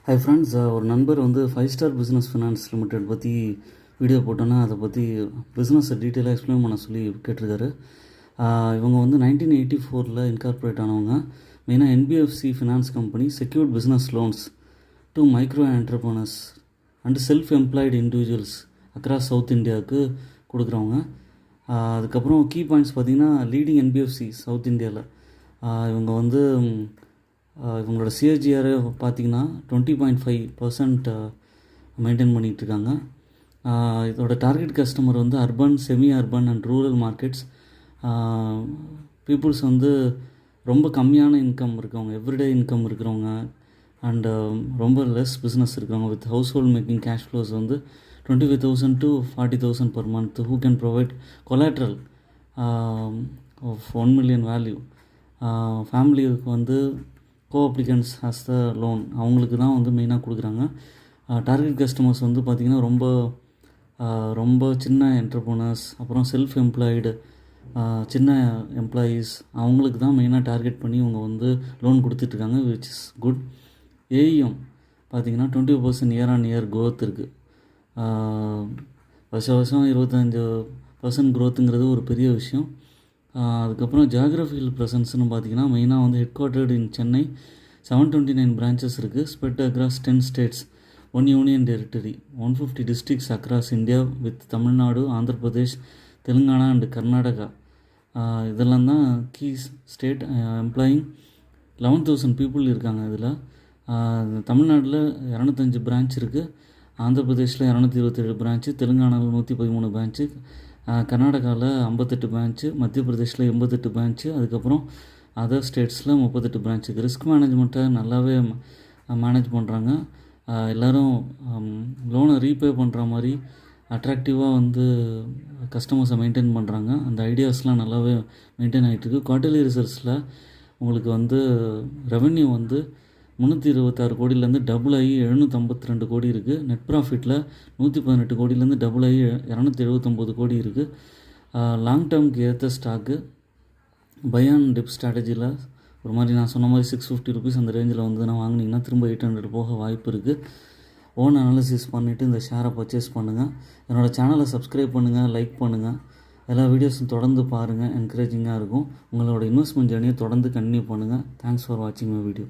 Hi friends, ஒரு நண்பர் வந்து 5 ஸ்டார் பிஸ்னஸ் ஃபினான்ஸ் லிமிடெட் பற்றி வீடியோ போட்டோன்னா அதை பற்றி பிஸ்னஸை டீட்டெயிலாக எக்ஸ்பிளைன் பண்ண சொல்லி கேட்டிருக்காரு. இவங்க வந்து 1984 இன்கார்பரேட் ஆனவங்க. மெயினாக NBFC finance company secured business loans to micro entrepreneurs and self employed individuals across south இந்தியாவுக்கு கொடுக்குறவங்க. அதுக்கப்புறம் கீ பாயிண்ட்ஸ் பார்த்திங்கன்னா லீடிங் என்பிஎஃப்சி சவுத் இந்தியாவில். இவங்க வந்து இவங்களோட சிஏஜிஆர் பார்த்திங்கன்னா 20.5% மெயின்டைன் பண்ணிகிட்ருக்காங்க. இதோட டார்கெட் கஸ்டமர் வந்து urban, semi urban and rural markets. Peoples வந்து ரொம்ப கம்மியான இன்கம் இருக்கிறவங்க, எவ்ரிடே இன்கம் இருக்கிறவங்க அண்டு ரொம்ப லெஸ் பிஸ்னஸ் இருக்கிறவங்க with household making cash flows வந்து 25,000 to 40,000 per month who can provide collateral of 1 million value. ஃபேமிலிக்கு வந்து கோஅப்ளிகன்ஸ் ஹாஸ் த லோன் அவங்களுக்கு தான் வந்து மெயினாக கொடுக்குறாங்க. டார்கெட் கஸ்டமர்ஸ் வந்து பார்த்திங்கன்னா ரொம்ப சின்ன என்டர்ப்ரனர்ஸ், அப்புறம் செல்ஃப் எம்ப்ளாய்டு சின்ன எம்ப்ளாயீஸ், அவங்களுக்கு தான் மெயினாக டார்கெட் பண்ணி இவங்க வந்து லோன் கொடுத்துட்ருக்காங்க, விச் இஸ் குட். ஏஇஎம் பார்த்திங்கன்னா 20% இயர் ஆன் இயர் க்ரோத் இருக்குது. வருஷம் 25% க்ரோத்துங்கிறது ஒரு பெரிய விஷயம். அதுக்கப்புறம் ஜியாகிரபிக்கல் ப்ரெசன்ஸ்னு பார்த்திங்கன்னா மெயினாக வந்து ஹெட் குவார்ட்டர்டு இன் சென்னை, 729 பிரான்ச்சஸ் இருக்குது, spread across 10 states, 1 union territory, 150 districts across India with Tamil Nadu, Andhra Pradesh, Telangana and Karnataka. இதெல்லாம் தான் கீ ஸ்டேட். எம்ப்ளாயிங் 11,000 people இருக்காங்க இதில். தமிழ்நாட்டில் 205 பிரான்ச் இருக்குது, ஆந்திர பிரதேஷில் 227 பிரான்ச்சு, தெலுங்கானாவில் 113 பிரான்ச்சு, கர்நாடகாவில் 58 பிரான்ச்சு, மத்திய பிரதேஷில் 88 பிரான்ச்சு, அதுக்கப்புறம் அதர் ஸ்டேட்ஸில் 38 பிரான்ச் இருக்குது. ரிஸ்க் மேனேஜ்மெண்ட்டை நல்லாவே மேனேஜ் பண்ணுறாங்க. எல்லோரும் லோனை ரீபே பண்ணுற மாதிரி அட்ராக்டிவாக வந்து கஸ்டமர்ஸை மெயின்டைன் பண்ணுறாங்க. அந்த ஐடியாஸ்லாம் நல்லாவே மெயின்டைன் ஆகிட்டுருக்கு. குவார்ட்டர்லி ரிசல்ட்ஸில் உங்களுக்கு வந்து ரெவென்யூ வந்து 326 கோடியிலேருந்து டபுள் ஆகி 752 கோடி இருக்குது. நெட் ப்ராஃபிட்டில் 118 கோடியிலேருந்து டபுள் ஆகி 279 கோடி இருக்குது. லாங் டேர்முக்கு ஏற்ற ஸ்டாக்கு பை அண்ட் டிப் ஸ்ட்ராட்டஜியில் ஒரு மாதிரி நான் சொன்ன மாதிரி 650 rupees அந்த ரேஞ்சில் வந்து நான் வாங்கினீங்கன்னா திரும்ப 800 போக வாய்ப்பு இருக்குது. ஓன் அனாலிசிஸ் பண்ணிவிட்டு இந்த ஷேரை பர்ச்சேஸ் பண்ணுங்கள். என்னோடய சேனலை சப்ஸ்கிரைப் பண்ணுங்கள், லைக் பண்ணுங்கள். எல்லா வீடியோஸும் தொடர்ந்து பாருங்கள், என்கரேஜிங்காக இருக்கும். உங்களோட இன்வெஸ்ட்மெண்ட் ஜேர்னியை தொடர்ந்து கண்டினியூ பண்ணுங்கள். தேங்க்ஸ் ஃபார் வாட்சிங் மை வீடியோ.